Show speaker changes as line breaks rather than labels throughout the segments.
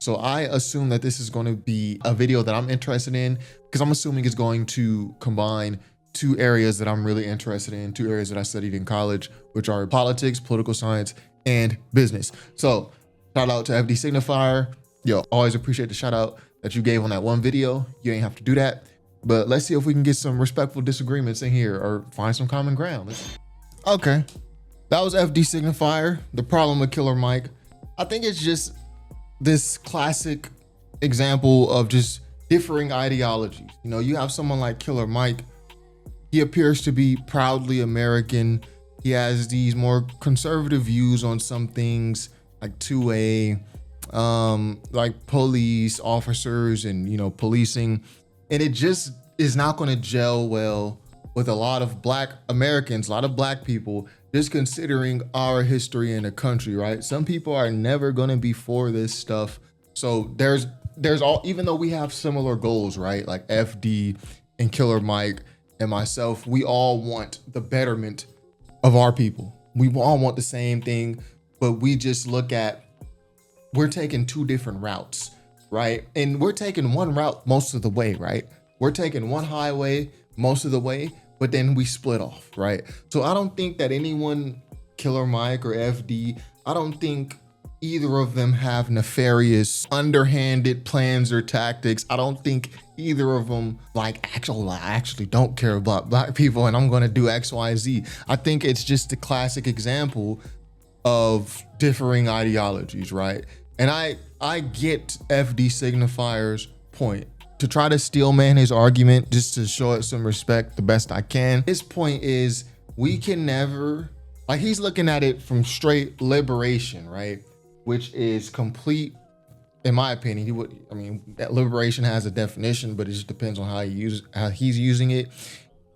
So I assume that this is going to be a video that I'm interested in, because I'm assuming it's going to combine two areas that I'm really interested in, two areas that I studied in college, which are politics, political science, and business. So shout out to FD Signifier. Yo, always appreciate the shout out that you gave on that one video. You ain't have to do that, but let's see if we can get some respectful disagreements in here or find some common ground. Okay, that was FD Signifier. The problem with Killer Mike, I think it's just this classic example of just differing ideologies. You know, you have someone like Killer Mike. He appears to be proudly American. He has these more conservative views on some things like 2A, like police officers and, you know, policing. And it just is not going to gel well with a lot of Black Americans, a lot of Black people, just considering our history in the country, right? Some people are never going to be for this stuff. So there's all, even though we have similar goals, right? Like FD and Killer Mike and myself, we all want the betterment of our people. We all want the same thing, but we just look at, we're taking two different routes, right? And we're taking one route most of the way, right? We're taking one highway most of the way, but then we split off, right? So I don't think that anyone, Killer Mike or FD, I don't think either of them have nefarious, underhanded plans or tactics. I don't think either of them I actually don't care about Black people and I'm gonna do X, Y, Z. I think it's just a classic example of differing ideologies, right? And I get FD Signifier's point. To try to steelman his argument, just to show it some respect the best I can. His point is, we can never, like, he's looking at it from straight liberation, right? Which is complete, in my opinion. That liberation has a definition, but it just depends on how he's using it.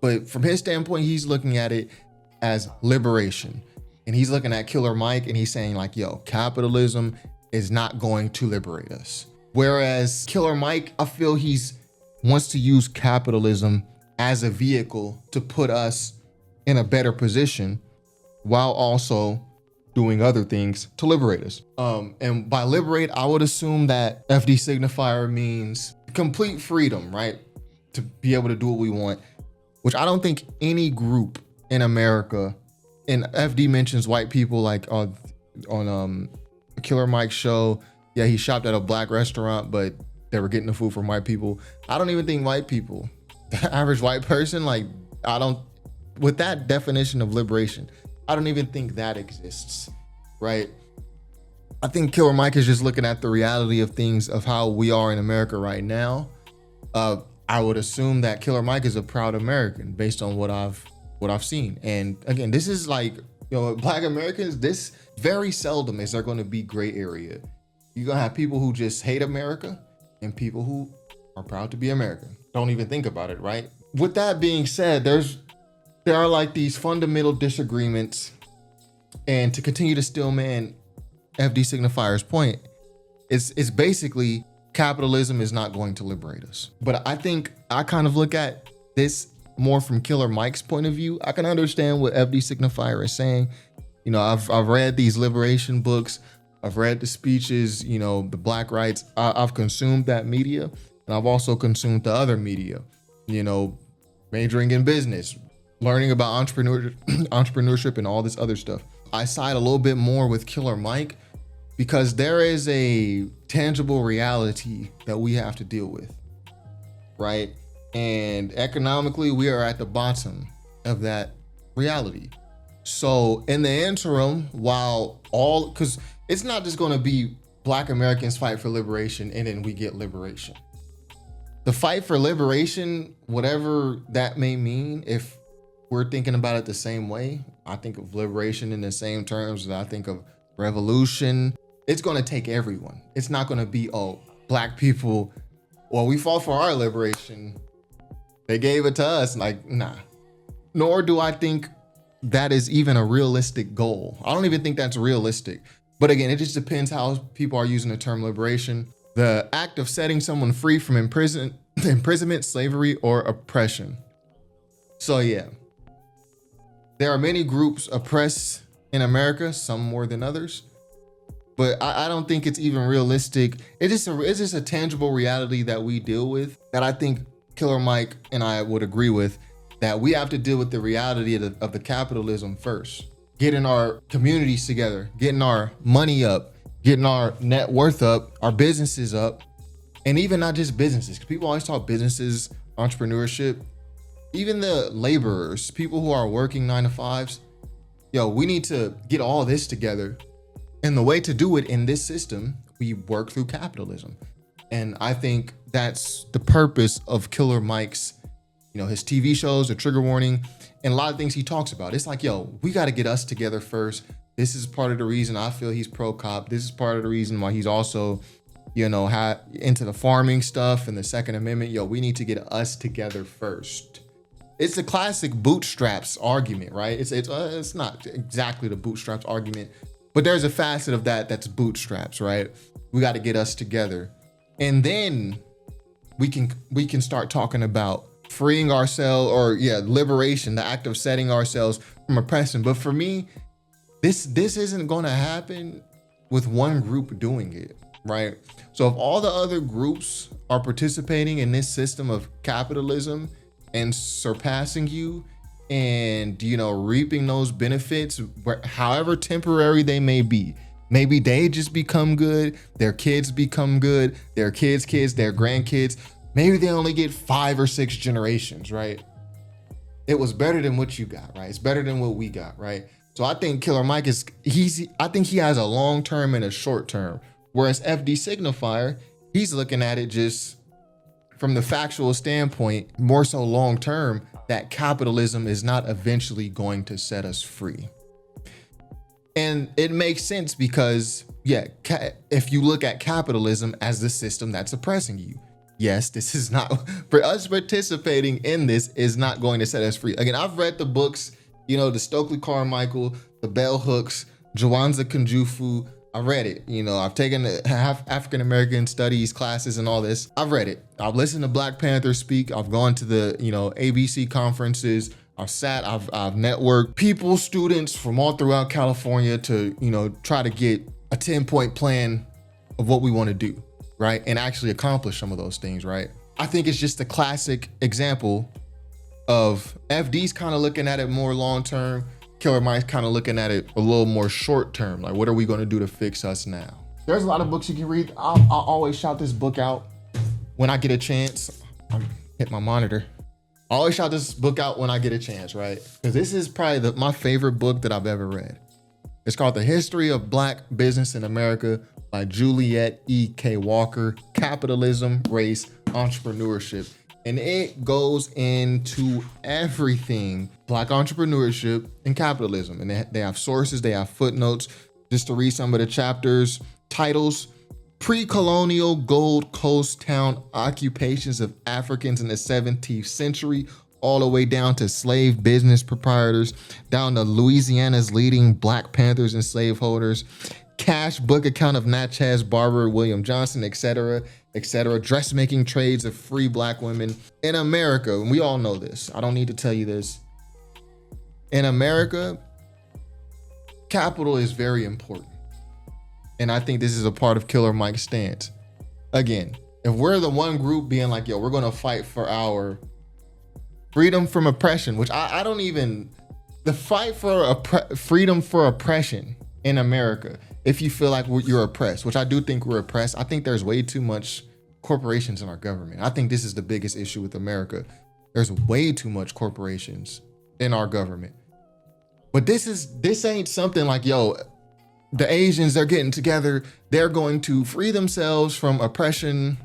But from his standpoint, he's looking at it as liberation. And he's looking at Killer Mike and he's saying like, yo, capitalism is not going to liberate us. Whereas Killer Mike, I feel wants to use capitalism as a vehicle to put us in a better position while also doing other things to liberate us. And by liberate, I would assume that FD Signifier means complete freedom, right? To be able to do what we want, which I don't think any group in America, and FD mentions white people, like on Killer Mike's show. Yeah, he shopped at a Black restaurant, but they were getting the food from white people. I don't even think white people, the average white person, with that definition of liberation, I don't even think that exists, right? I think Killer Mike is just looking at the reality of things, of how we are in America right now. I would assume that Killer Mike is a proud American based on what I've seen. And again, this is like, Black Americans, this very seldom is there going to be gray area. You're going to have people who just hate America and people who are proud to be American. Don't even think about it, right? With that being said, there are like these fundamental disagreements, and to continue to steelman FD Signifier's point, it's basically capitalism is not going to liberate us. But I think I kind of look at this more from Killer Mike's point of view. I can understand what FD Signifier is saying. I've read these liberation books. I've read the speeches, the Black rights. I've consumed that media, and I've also consumed the other media, majoring in business, learning about entrepreneurship and all this other stuff. I side a little bit more with Killer Mike because there is a tangible reality that we have to deal with, right? And economically, we are at the bottom of that reality. So in the interim, because it's not just going to be Black Americans fight for liberation and then we get liberation. The fight for liberation, whatever that may mean, if we're thinking about it the same way, I think of liberation in the same terms that I think of revolution. It's going to take everyone. It's not going to be, Black people, well, we fought for our liberation, they gave it to us. Nah. Nor do I think that is even a realistic goal. I don't even think that's realistic. But again, it just depends how people are using the term liberation. The act of setting someone free from imprisonment, slavery, or oppression. So yeah, there are many groups oppressed in America, some more than others. But I don't think it's even realistic. It's just a tangible reality that we deal with that I think Killer Mike and I would agree with, that we have to deal with the reality of the capitalism first. Getting our communities together, getting our money up, getting our net worth up, our businesses up, and even not just businesses, because people always talk businesses, entrepreneurship, even the laborers, people who are working 9 to 5s. Yo, we need to get all this together. And the way to do it in this system, we work through capitalism. And I think that's the purpose of Killer Mike's, his TV shows, the Trigger Warning, and a lot of things he talks about. It's like, yo, we got to get us together first. This is part of the reason I feel he's pro-cop. This is part of the reason why he's also, into the farming stuff and the Second Amendment. Yo, we need to get us together first. It's the classic bootstraps argument, right? It's not exactly the bootstraps argument, but there's a facet of that that's bootstraps, right? We got to get us together. And then we can start talking about freeing ourselves, or liberation, the act of setting ourselves from oppression. But for me, this isn't going to happen with one group doing it, right? So if all the other groups are participating in this system of capitalism and surpassing you and, reaping those benefits, however temporary they may be, maybe they just become good, their kids become good, their kids' kids, their grandkids, maybe they only get 5 or 6 generations, right? It was better than what you got, right? It's better than what we got, right? So I think Killer Mike I think he has a long term and a short term. Whereas FD Signifier, he's looking at it just from the factual standpoint, more so long term, that capitalism is not eventually going to set us free. And it makes sense because, if you look at capitalism as the system that's oppressing you, yes, this is not, for us participating in this is not going to set us free. Again, I've read the books, the Stokely Carmichael, the Bell Hooks, Jawanza Kunjufu. I read it. I've taken African American studies classes and all this. I've read it. I've listened to Black Panther speak. I've gone to the, ABC conferences. I've networked people, students from all throughout California to, try to get a 10-point plan of what we want to do, right? And actually accomplish some of those things, right? I think it's just a classic example of FD's kind of looking at it more long-term, Killer Mike's kind of looking at it a little more short-term. Like, what are we going to do to fix us now? There's a lot of books you can read. I'll always shout this book out when I get a chance. I hit my monitor. I always shout this book out when I get a chance, right? Because this is probably my favorite book that I've ever read. It's called The History of Black Business in America by Juliet E. K. Walker, Capitalism, Race, Entrepreneurship. And it goes into everything Black entrepreneurship and capitalism. And they have sources, they have footnotes. Just to read some of the chapters, titles: Pre-colonial Gold Coast town occupations of Africans in the 17th century, all the way down to slave business proprietors, down to Louisiana's leading Black Panthers and slaveholders, cash book account of Natchez Barber, William Johnson, etc., etc., dressmaking trades of free Black women in America. And we all know this. I don't need to tell you this. In America, capital is very important. And I think this is a part of Killer Mike's stance. Again, if we're the one group being like, yo, we're going to fight for our freedom from oppression, which I don't even, the fight for freedom for oppression in America, if you feel like you're oppressed, which I do think we're oppressed, I think there's way too much corporations in our government. I think this is the biggest issue with America. There's way too much corporations in our government. But this ain't something like, yo, the Asians, they're getting together, they're going to free themselves from oppression.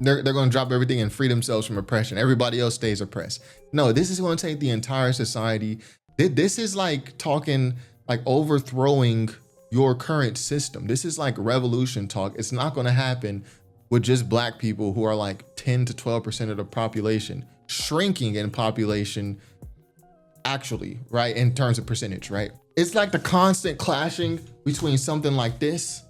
They're going to drop everything and free themselves from oppression. Everybody else stays oppressed. No, this is going to take the entire society. This is like talking, like overthrowing your current system. This is like revolution talk. It's not going to happen with just Black people who are like 10 to 12% of the population, shrinking in population actually, right? In terms of percentage, right? It's like the constant clashing between something like this.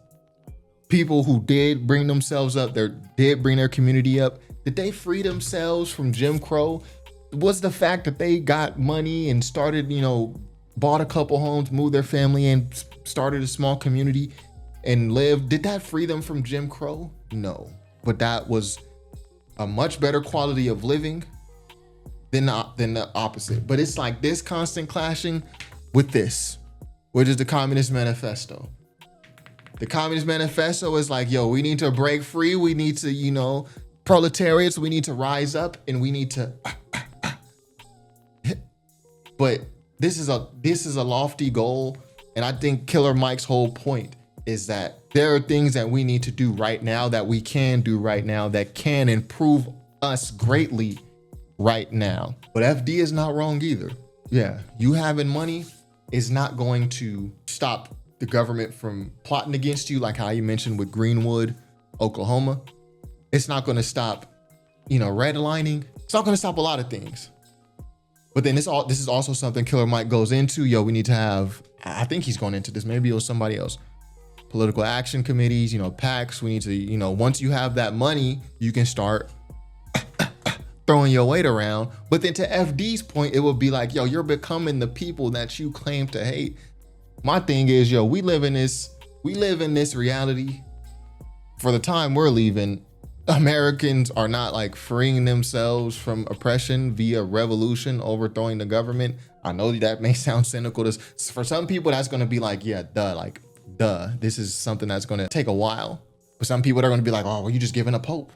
People who did bring themselves up, did bring their community up. Did they free themselves from Jim Crow? Was the fact that they got money and started, bought a couple homes, moved their family in, started a small community and lived. Did that free them from Jim Crow? No, but that was a much better quality of living than the opposite. But it's like this constant clashing with this, which is the Communist Manifesto. The Communist Manifesto is like, yo, we need to break free. We need to, you know, proletariats, we need to rise up and we need to, but this is a lofty goal. And I think Killer Mike's whole point is that there are things that we need to do right now, that we can do right now, that can improve us greatly right now. But FD is not wrong either. Yeah, you having money is not going to stop the government from plotting against you, like how you mentioned with Greenwood, Oklahoma. It's not going to stop, you know, redlining. It's not going to stop a lot of things. But then this is also something Killer Mike goes into. Yo, we need to have, I think he's going into this, maybe it was somebody else, political action committees, you know, PACs. We need to, you know, once you have that money, you can start throwing your weight around. But then to FD's point, it would be like, yo, you're becoming the people that you claim to hate. My thing is, yo, we live in this reality. For the time we're leaving, Americans are not like freeing themselves from oppression via revolution, overthrowing the government. I know that may sound cynical. For some people, that's going to be like, yeah, duh. This is something that's going to take a while. But some people are going to be like, oh, well, you just giving up hope.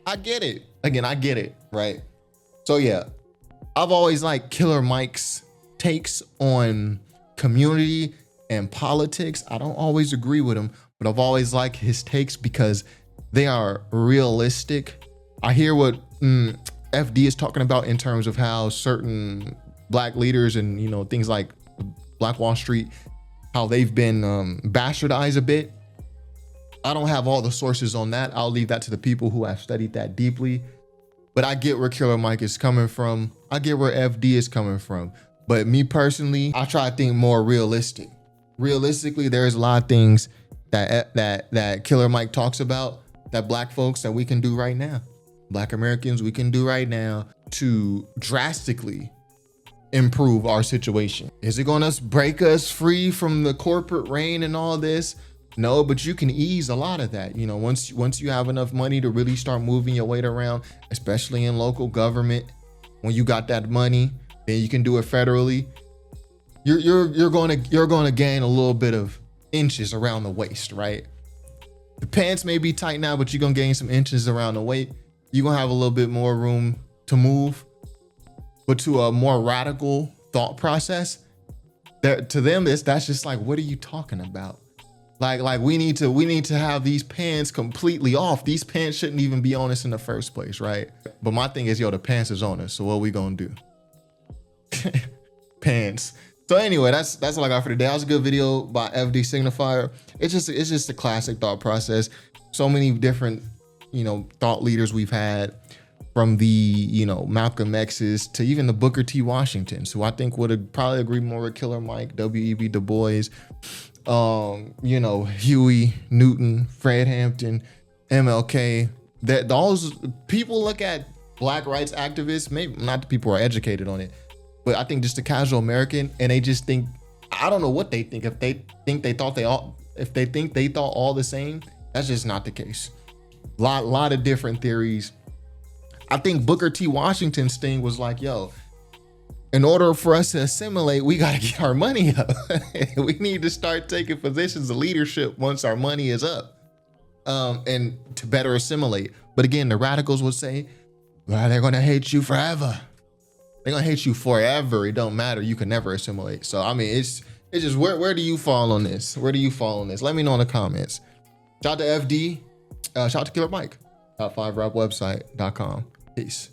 I get it. Again, I get it, right? So yeah, I've always liked Killer Mike's takes on community and politics. I don't always agree with him, but I've always liked his takes because they are realistic. I hear what FD is talking about in terms of how certain Black leaders and, you know, things like Black Wall Street, how they've been bastardized a bit. I don't have all the sources on that. I'll leave that to the people who have studied that deeply. But I get where Killer Mike is coming from. I get where FD is coming from. But me personally, I try to think more realistic. Realistically, there's a lot of things that Killer Mike talks about that Black folks that we can do right now. Black Americans, we can do right now to drastically improve our situation. Is it gonna break us free from the corporate reign and all this? No, but you can ease a lot of that. You know, once you have enough money to really start moving your weight around, especially in local government, when you got that money, then you can do it federally. You're going to gain a little bit of inches around the waist, right? The pants may be tight now, but you're going to gain some inches around the waist. You're going to have a little bit more room to move. But to a more radical thought process, to them, that's just like, what are you talking about? Like we need to have these pants completely off. These pants shouldn't even be on us in the first place, right? But my thing is, yo, the pants is on us. So what we gonna do? Pants. So anyway, that's all I got for today. That was a good video by FD Signifier. It's just a classic thought process. So many different, you know, thought leaders we've had, from the, you know, Malcolm X's to even the Booker T. Washingtons, who I think would probably agree more with Killer Mike, W.E.B. Du Bois, you know, Huey Newton, Fred Hampton, MLK. That those people look at Black rights activists, maybe not the people who are educated on it, but I think just the casual American, and they just think, I don't know what they think. If they think they thought all the same, that's just not the case. Lot of different theories. I think Booker T. Washington's thing was like, yo, in order for us to assimilate, we got to get our money up. We need to start taking positions of leadership once our money is up, and to better assimilate. But again, the radicals would say, well, they're going to hate you forever. They're going to hate you forever. It don't matter. You can never assimilate. So, I mean, it's just, where do you fall on this? Where do you fall on this? Let me know in the comments. Shout out to FD. Shout out to Killer Mike. Top5rapwebsite.com. Peace.